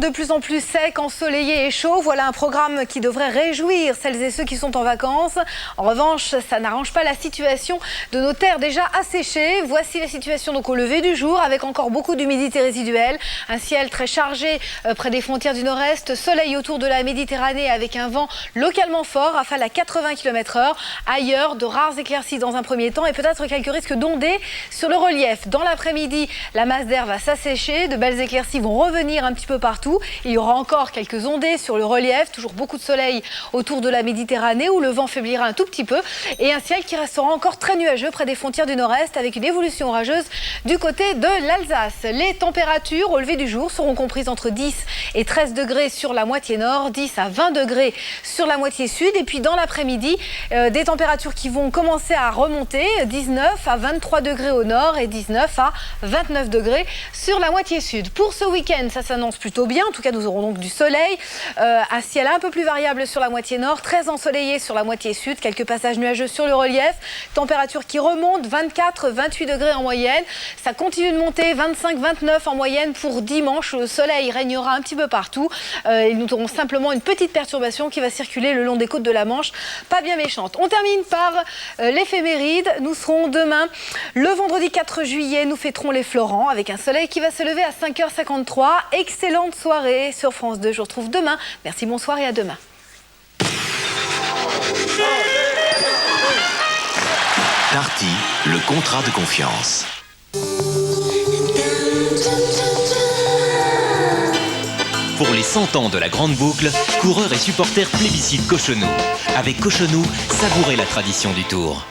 de plus en plus sec, ensoleillé et chaud. Voilà un programme qui devrait réjouir celles et ceux qui sont en vacances. En revanche, ça n'arrange pas la situation de nos terres déjà asséchées. Voici la situation donc au lever du jour avec encore beaucoup d'humidité résiduelle. Un ciel très chargé près des frontières du nord-est. Soleil autour de la Méditerranée avec un vent localement fort, rafale à 80 km/h. Ailleurs, de rares éclaircies dans un premier temps et peut-être quelques risques d'ondées sur le relief. Dans l'après-midi, la masse d'air va s'assécher. De belles éclaircies vont revenir un petit peu partout. Il y aura encore quelques ondées sur le relief. Toujours beaucoup de soleil autour de la Méditerranée où le vent faiblira un tout petit peu. Et un ciel qui restera encore très nuageux près des frontières du nord-est avec une évolution orageuse du côté de l'Alsace. Les températures au lever du jour seront comprises entre 10 et 13 degrés sur la moitié nord, 10 à 20 degrés sur la moitié sud. Et puis dans l'après-midi, des températures qui vont commencer à remonter, 19 à 23 degrés au nord et 19 à 29 degrés sur la moitié sud. Pour ce week-end, ça s'annonce plutôt bien. En tout cas, nous aurons donc du soleil, un ciel un peu plus variable sur la moitié nord, très ensoleillé sur la moitié sud, quelques passages nuageux sur le relief, température qui remonte, 24-28 degrés en moyenne. Ça continue de monter, 25-29 en moyenne pour dimanche. Le soleil régnera un petit peu partout. Et nous aurons simplement une petite perturbation qui va circuler le long des côtes de la Manche, pas bien méchante. On termine par l'éphéméride. Nous serons demain, le vendredi 4 juillet, nous fêterons les Florents avec un soleil qui va se lever à 5h53. Excellente soirée sur France 2. Je vous retrouve demain. Merci, bonsoir et à demain. Darty, le contrat de confiance. Pour les 100 ans de la Grande Boucle, coureurs et supporters plébiscitent Cochonou. Avec Cochonou, savourez la tradition du Tour.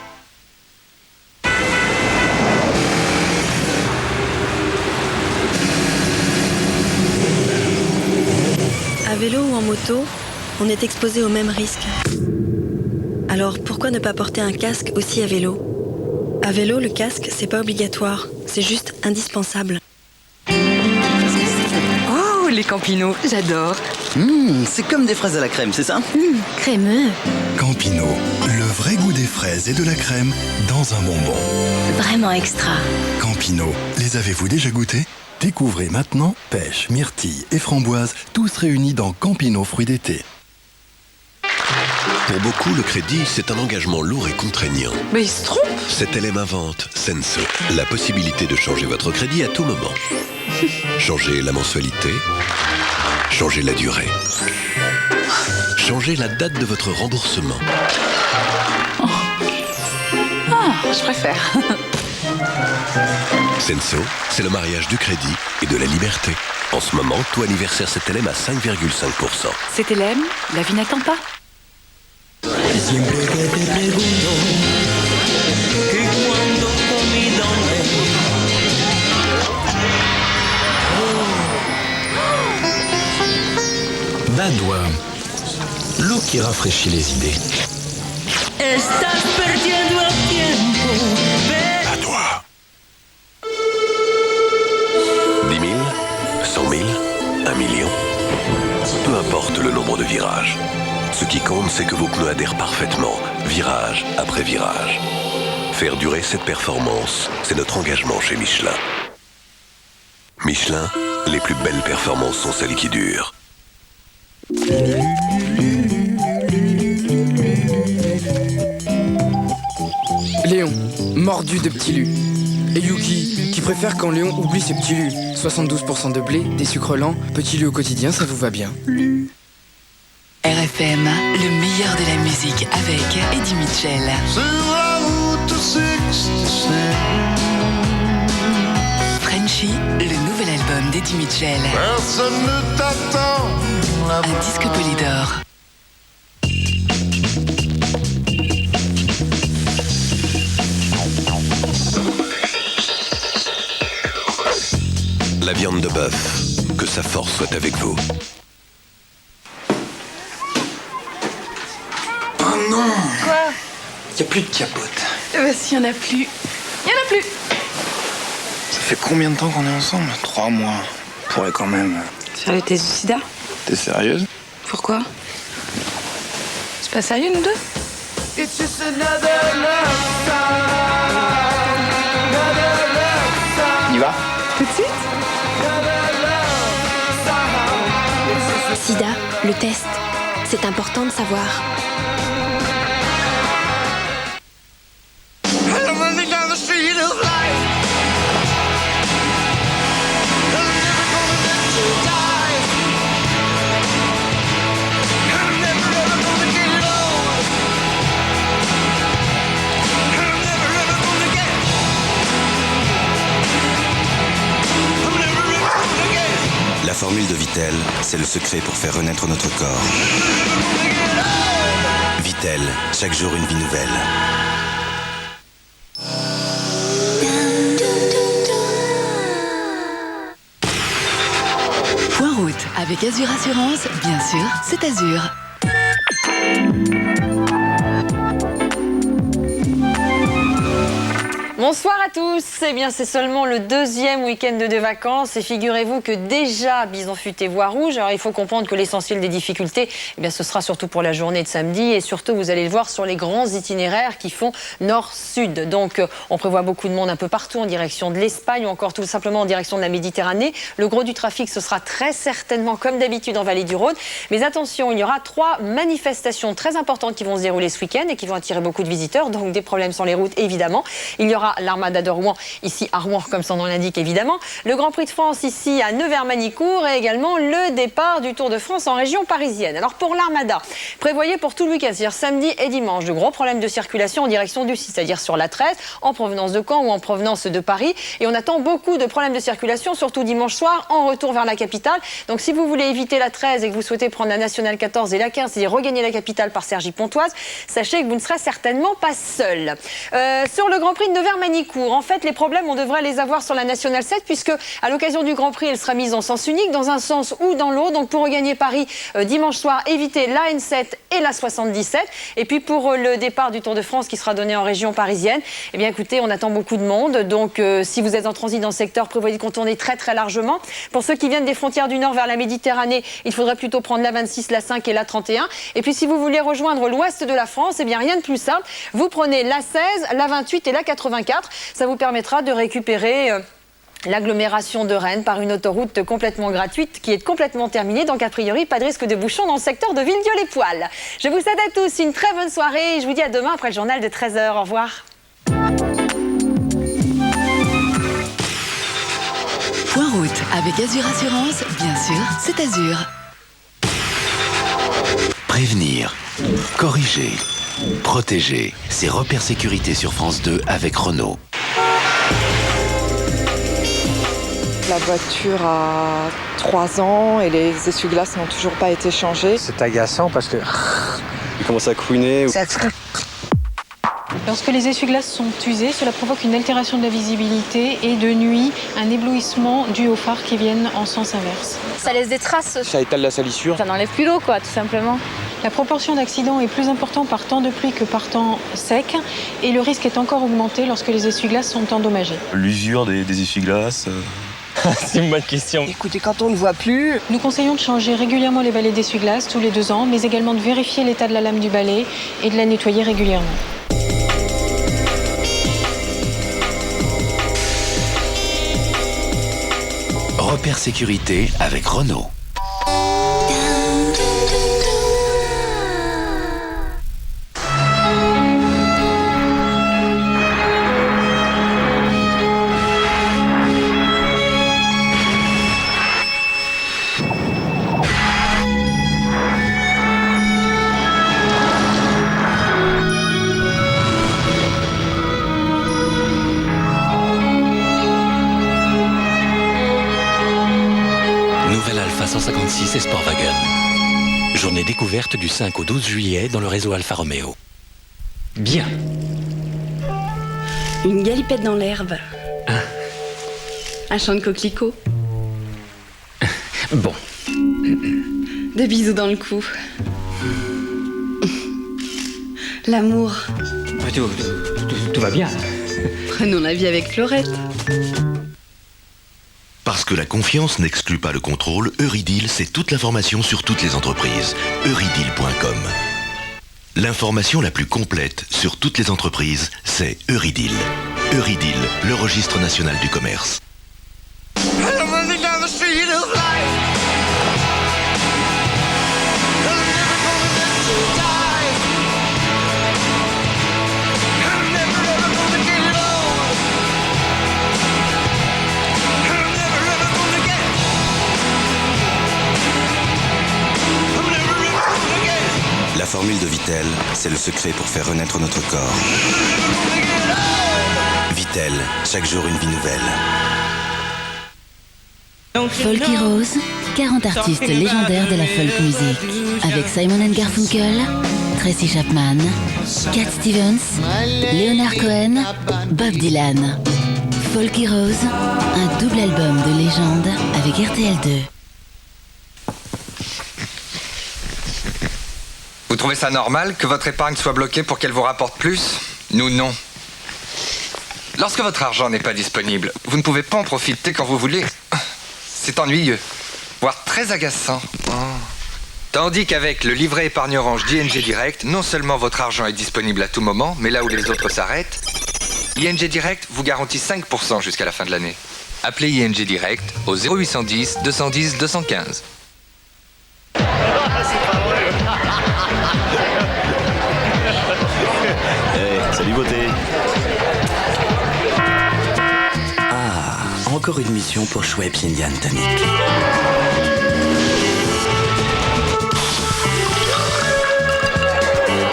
À vélo ou en moto, on est exposé aux mêmes risques. Alors pourquoi ne pas porter un casque aussi à vélo ? À vélo, le casque, c'est pas obligatoire, c'est juste indispensable. Oh, les Campino, j'adore. C'est comme des fraises à la crème, c'est ça ? Crémeux. Campino, le vrai goût des fraises et de la crème dans un bonbon. Vraiment extra. Campino, les avez-vous déjà goûtés ? Découvrez maintenant pêche, myrtille et framboise, tous réunis dans Campino fruits d'été. Pour beaucoup, le crédit, c'est un engagement lourd et contraignant. Mais il se trompe. Cette LM invente Senso, la possibilité de changer votre crédit à tout moment. Changer la mensualité, changer la durée, changer la date de votre remboursement. Je préfère. Senso, c'est le mariage du crédit et de la liberté. En ce moment, tout anniversaire 7LM à 5,5%. C'était l'aime, la vie n'attend pas. Badois, l'eau qui rafraîchit les idées. Badois. 10 000, 100 000, 1 million. Peu importe le nombre de virages. Ce qui compte, c'est que vos pneus adhèrent parfaitement, virage après virage. Faire durer cette performance, c'est notre engagement chez Michelin. Michelin, les plus belles performances sont celles qui durent. Léon, mordu de petits lus. Et Yuki, qui préfère quand Léon oublie ses petits lus. 72% de blé, des sucres lents, petits lus au quotidien, ça vous va bien. RFM, le meilleur de la musique avec Eddie Mitchell. Sur la route 67. Frenchy, le nouvel album d'Eddie Mitchell. Personne ne t'attend là-bas. Un disque Polydor. La viande de bœuf, que sa force soit avec vous. Oh non! Quoi? Y a plus de capote. S'il y en a plus, il y en a plus. Ça fait combien de temps qu'on est ensemble ? 3 mois. On pourrait quand même... Faire le test du sida? T'es sérieuse ? Pourquoi? C'est pas sérieux, nous deux? It's just another love song. On y va ? Tout de suite? Another love song. Sida, le test. C'est important de savoir. La formule de Vittel, c'est le secret pour faire renaître notre corps. Vittel, chaque jour une vie nouvelle. Point route avec Azur Assurance, bien sûr, c'est Azur. Bonsoir à tous. Eh bien, c'est seulement le deuxième week-end de vacances et figurez-vous que déjà Bison Futé voie rouge. Alors, il faut comprendre que l'essentiel des difficultés, eh bien, ce sera surtout pour la journée de samedi et surtout, vous allez le voir sur les grands itinéraires qui font nord-sud. Donc, on prévoit beaucoup de monde un peu partout en direction de l'Espagne ou encore tout simplement en direction de la Méditerranée. Le gros du trafic, ce sera très certainement comme d'habitude en Vallée du Rhône. Mais attention, il y aura 3 manifestations très importantes qui vont se dérouler ce week-end et qui vont attirer beaucoup de visiteurs. Donc, des problèmes sur les routes, évidemment. Il y aura l'Armada de Rouen, ici à Rouen, comme son nom l'indique évidemment. Le Grand Prix de France, ici à Nevers-Manicourt, et également le départ du Tour de France en région parisienne. Alors pour l'Armada, prévoyez pour tout le week-end, c'est-à-dire samedi et dimanche, de gros problèmes de circulation en direction du 6, c'est-à-dire sur la 13, en provenance de Caen ou en provenance de Paris. Et on attend beaucoup de problèmes de circulation, surtout dimanche soir, en retour vers la capitale. Donc si vous voulez éviter la 13 et que vous souhaitez prendre la Nationale 14 et la 15, c'est-à-dire regagner la capitale par Cergy-Pontoise, sachez que vous ne serez certainement pas seul. Sur le Grand Prix de Nevers-Manicourt, en fait, les problèmes, on devrait les avoir sur la Nationale 7, puisque à l'occasion du Grand Prix, elle sera mise en sens unique, dans un sens ou dans l'autre. Donc pour regagner Paris dimanche soir, évitez la N7 et la 77. Et puis pour le départ du Tour de France qui sera donné en région parisienne, eh bien écoutez, on attend beaucoup de monde. Donc si vous êtes en transit dans le secteur, prévoyez de contourner très très largement. Pour ceux qui viennent des frontières du Nord vers la Méditerranée, il faudrait plutôt prendre la 26, la 5 et la 31. Et puis si vous voulez rejoindre l'ouest de la France, eh bien rien de plus simple. Vous prenez la 16, la 28 et la 84. Ça vous permettra de récupérer l'agglomération de Rennes par une autoroute complètement gratuite qui est complètement terminée. Donc a priori, pas de risque de bouchon dans le secteur de Villedieu-les-Poêles. Je vous souhaite à tous une très bonne soirée et je vous dis à demain après le journal de 13h. Au revoir. Point route avec Azur Assurance, bien sûr, c'est Azur. Prévenir, corriger, protéger. C'est Repères Sécurité sur France 2 avec Renault. La voiture a 3 ans et les essuie-glaces n'ont toujours pas été changés. C'est agaçant parce que... Il commence à couiner. Lorsque les essuie-glaces sont usés, cela provoque une altération de la visibilité et de nuit, un éblouissement dû aux phares qui viennent en sens inverse. Ça laisse des traces. Ça étale la salissure. Ça n'enlève plus l'eau, quoi, tout simplement. La proportion d'accidents est plus importante par temps de pluie que par temps sec et le risque est encore augmenté lorsque les essuie-glaces sont endommagés. L'usure des essuie-glaces... C'est une bonne question. Écoutez, quand on ne voit plus... Nous conseillons de changer régulièrement les balais d'essuie-glaces tous les 2 ans, mais également de vérifier l'état de la lame du balai et de la nettoyer régulièrement. Repères Sécurité avec Renault. Alpha 156 et Sportwagen. Journée découverte du 5 au 12 juillet dans le réseau Alfa Romeo. Bien. Une galipette dans l'herbe. Un champ de coquelicots. Bon. 2 bisous dans le cou. L'amour. Tout va bien. Prenons la vie avec Fleurette. Parce que la confiance n'exclut pas le contrôle, Eurydeal, c'est toute l'information sur toutes les entreprises. Eurydeal.com. L'information la plus complète sur toutes les entreprises, c'est Eurydeal. Eurydeal, le registre national du commerce. formule de Vittel, c'est le secret pour faire renaître notre corps. Vittel, chaque jour une vie nouvelle. Folk Heroes, 40 artistes légendaires de la folk music. Avec Simon & Garfunkel, Tracy Chapman, Cat Stevens, Leonard Cohen, Bob Dylan. Folk Heroes, un double album de légende avec RTL2. Vous trouvez ça normal que votre épargne soit bloquée pour qu'elle vous rapporte plus? Nous, non. Lorsque votre argent n'est pas disponible, vous ne pouvez pas en profiter quand vous voulez. C'est ennuyeux, voire très agaçant. Tandis qu'avec le livret épargne orange d'ING Direct, non seulement votre argent est disponible à tout moment, mais là où les autres s'arrêtent, ING Direct vous garantit 5% jusqu'à la fin de l'année. Appelez ING Direct au 0810 210 215. Salut beauté. Encore une mission pour Schweppes Indian Tonic.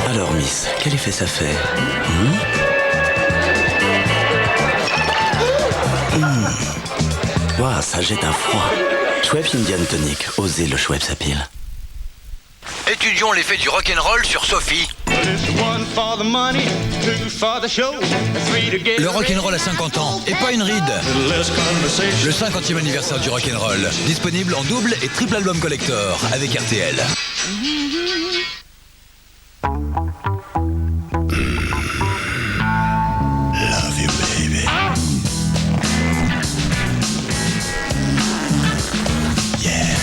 Alors Miss, quel effet ça fait? Waouh, ça jette un froid. Schweppes Indian Tonic, osez le Schweppes à pile. Étudions l'effet du rock'n'roll sur Sophie. Le rock'n'roll a 50 ans, et pas une ride. Le 50e anniversaire du rock'n'roll, disponible en double et triple album collector avec RTL. Love you, baby. Yeah.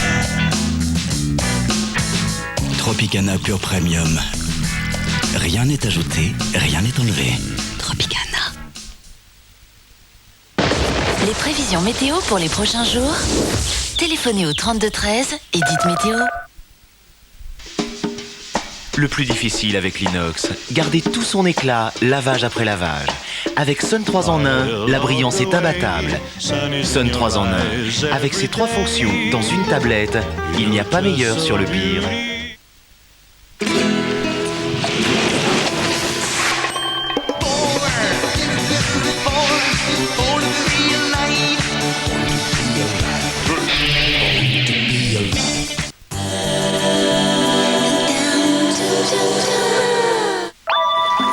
Tropicana Pure Premium. Rien n'est ajouté, rien n'est enlevé. Tropicana. Les prévisions météo pour les prochains jours? Téléphonez au 3213 et dites météo. Le plus difficile avec l'inox, garder tout son éclat, lavage après lavage. Avec Sun 3 en 1, la brillance est imbattable. Sun 3 en 1, avec ses 3 fonctions dans une tablette, il n'y a pas meilleur sur le pire.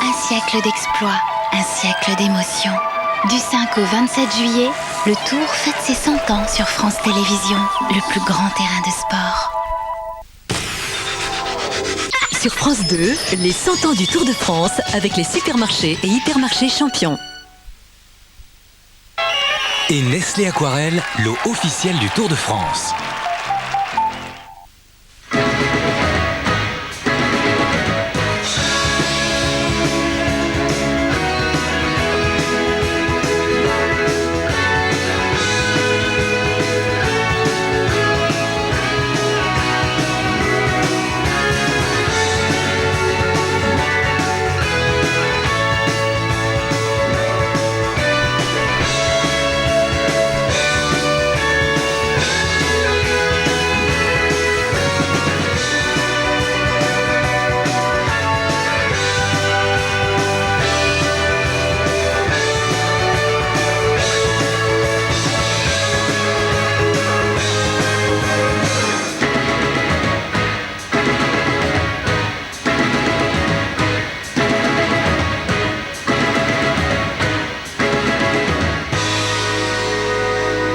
Un siècle d'exploits, un siècle d'émotions. Du 5 au 27 juillet, le Tour fête ses 100 ans sur France Télévisions, le plus grand terrain de sport. Sur France 2, les 100 ans du Tour de France avec les supermarchés et hypermarchés champions. Et Nestlé Aquarelle, l'eau officielle du Tour de France.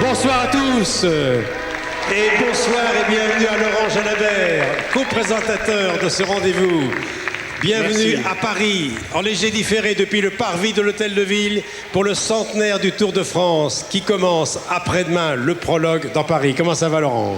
Bonsoir à tous et bonsoir et bienvenue à Laurent Jalabert, co-présentateur de ce rendez-vous. Bienvenue à Paris, en léger différé depuis le parvis de l'Hôtel de Ville pour le centenaire du Tour de France qui commence après-demain, le prologue dans Paris. Comment ça va Laurent ?